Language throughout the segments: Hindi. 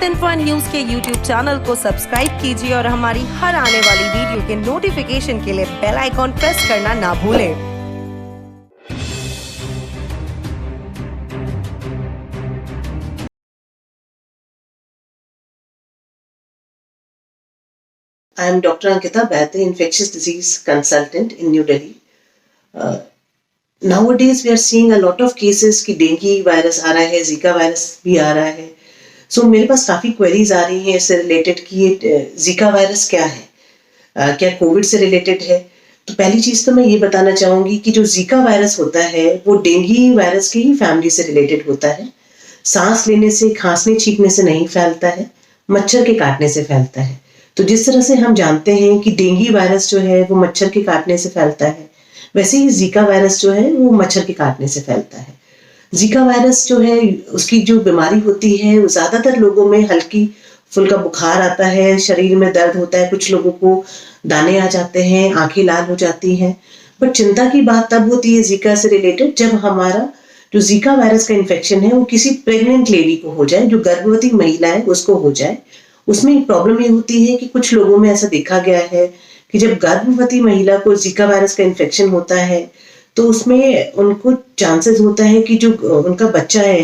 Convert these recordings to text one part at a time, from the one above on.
हेल्थ इन्फो न्यूज के यूट्यूब चैनल को सब्सक्राइब कीजिए और हमारी हर आने वाली वीडियो के नोटिफिकेशन के लिए बेल आइकॉन प्रेस करना ना भूलें। I am Dr. Ankita Baite, infectious disease consultant in New Delhi. Nowadays, we are seeing a lot of cases कि डेंगू वायरस आ रहा है, जीका वायरस भी आ रहा है. So मेरे पास काफ़ी क्वेरीज आ रही हैं इससे रिलेटेड कि ये जीका वायरस क्या है, क्या कोविड से रिलेटेड है. तो पहली चीज़ तो मैं ये बताना चाहूँगी कि जो जीका वायरस होता है वो डेंगू वायरस की ही फैमिली से रिलेटेड होता है. सांस लेने से, खांसने छींकने से नहीं फैलता है, मच्छर के काटने से फैलता है. तो जिस तरह से हम जानते हैं कि डेंगू वायरस जो है वो मच्छर के काटने से फैलता है, वैसे ही जीका वायरस जो है वो मच्छर के काटने से फैलता है. जीका वायरस जो है उसकी जो बीमारी होती है वो ज़्यादातर लोगों में हल्की फुल्का बुखार आता है, शरीर में दर्द होता है, कुछ लोगों को दाने आ जाते हैं, आंखें लाल हो जाती हैं. बट चिंता की बात तब होती है जीका से रिलेटेड जब हमारा जो जीका वायरस का इन्फेक्शन है वो किसी प्रेग्नेंट लेडी को हो जाए, जो गर्भवती महिला है उसको हो जाए. उसमें प्रॉब्लम ये होती है कि कुछ लोगों में ऐसा देखा गया है कि जब गर्भवती महिला को जीका वायरस का इन्फेक्शन होता है तो उसमें उनको चांसेस होता है कि जो उनका बच्चा है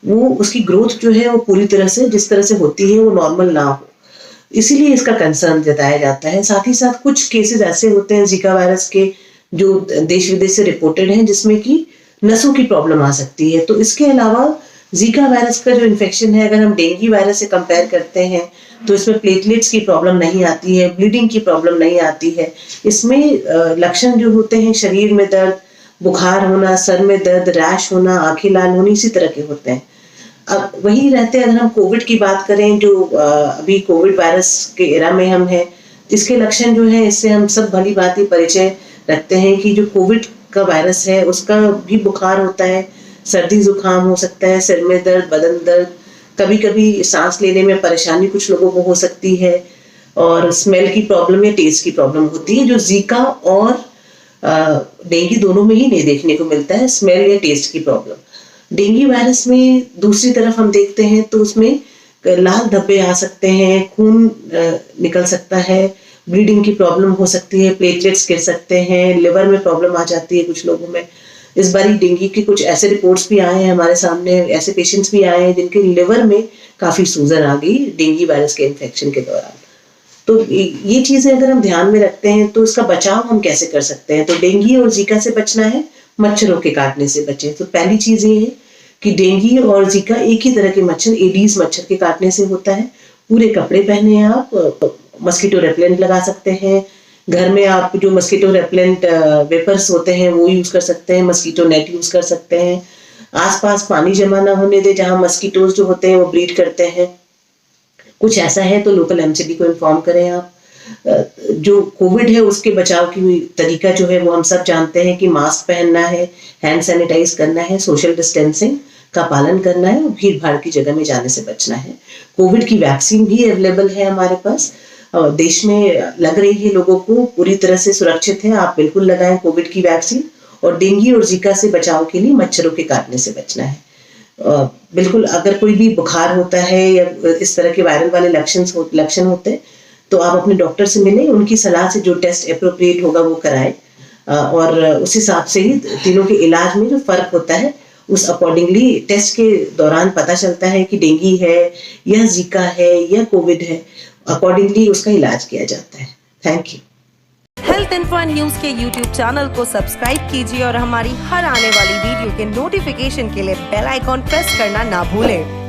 वो उसकी ग्रोथ जो है वो पूरी तरह से जिस तरह से होती है वो नॉर्मल ना हो. इसीलिए इसका कंसर्न जताया जाता है. साथ ही साथ कुछ केसेस ऐसे होते हैं जीका वायरस के जो देश विदेश से रिपोर्टेड हैं जिसमें कि नसों की प्रॉब्लम आ सकती है. तो इसके अलावा जीका वायरस का जो इन्फेक्शन है अगर हम डेंगू वायरस से कंपेयर करते हैं तो इसमें प्लेटलेट्स की प्रॉब्लम नहीं आती है, ब्लीडिंग की प्रॉब्लम नहीं आती है. इसमें लक्षण जो होते हैं शरीर में दर्द, बुखार होना, सर में दर्द, रैश होना, आंखें लाल होनी, इसी तरह के होते हैं. अब वही रहते हैं. अगर हम कोविड की बात करें जो अभी कोविड वायरस के एरा में हम हैं, इसके लक्षण जो है इससे हम सब भली भांति परिचय रखते हैं कि जो कोविड का वायरस है उसका भी बुखार होता है, सर्दी जुकाम हो सकता है, सिर में दर्द, बदन दर्द, कभी कभी सांस लेने में परेशानी कुछ लोगों को हो सकती है और स्मेल की प्रॉब्लम या टेस्ट की प्रॉब्लम होती है, जो जीका और डेंगू दोनों में ही नहीं देखने को मिलता है, स्मेल या टेस्ट की प्रॉब्लम. डेंगू वायरस में दूसरी तरफ हम देखते हैं तो उसमें लाल धब्बे आ सकते हैं, खून निकल सकता है, ब्लीडिंग की प्रॉब्लम हो सकती है, प्लेटलेट्स गिर सकते हैं, लिवर में प्रॉब्लम आ जाती है कुछ लोगों में. इस बारी डेंगू के कुछ ऐसे रिपोर्ट्स भी आए हैं हमारे सामने, ऐसे पेशेंट्स भी आए हैं जिनके लिवर में काफ़ी सूजन आ गई डेंगू वायरस के इन्फेक्शन के दौरान. तो ये चीज़ें अगर हम ध्यान में रखते हैं तो इसका बचाव हम कैसे कर सकते हैं. तो डेंगू और जीका से बचना है, मच्छरों के काटने से बचें. तो पहली चीज़ ये है कि डेंगू और जीका एक ही तरह के मच्छर, एडीज मच्छर के काटने से होता है. पूरे कपड़े पहने आप, मस्कीटो रेपेलेंट लगा सकते हैं. घर में आप जो मस्कीटो रेपेलेंट वेपर्स होते हैं वो यूज़ कर सकते हैं, मस्कीटो नेट यूज़ कर सकते हैं. आसपास पानी जमा ना होने दे जहाँ मस्कीटोज जो होते हैं वो ब्रीड करते हैं. कुछ ऐसा है तो लोकल एमसीडी को इन्फॉर्म करें आप. जो कोविड है उसके बचाव की तरीका जो है वो हम सब जानते हैं कि मास्क पहनना है, हैंड सैनिटाइज करना है, सोशल डिस्टेंसिंग का पालन करना है और भीड़ भाड़ की जगह में जाने से बचना है. कोविड की वैक्सीन भी अवेलेबल है हमारे पास, देश में लग रही है, लोगों को पूरी तरह से सुरक्षित है. आप बिल्कुल लगाएं कोविड की वैक्सीन. और डेंगू और जीका से बचाव के लिए मच्छरों के काटने से बचना है. बिल्कुल अगर कोई भी बुखार होता है या इस तरह के वायरल वाले लक्षण होते हैं तो आप अपने डॉक्टर से मिलें, उनकी सलाह से जो टेस्ट अप्रोप्रिएट होगा वो कराएं और उस हिसाब से ही तीनों के इलाज में जो फर्क होता है उस अकॉर्डिंगली टेस्ट के दौरान पता चलता है कि डेंगू है या जीका है या कोविड है. अकॉर्डिंगली उसका इलाज किया जाता है. Thank you. Health info news के यूट्यूब चैनल को सब्सक्राइब कीजिए और हमारी हर आने वाली वीडियो के नोटिफिकेशन के लिए बेल आइकॉन प्रेस करना ना भूलें.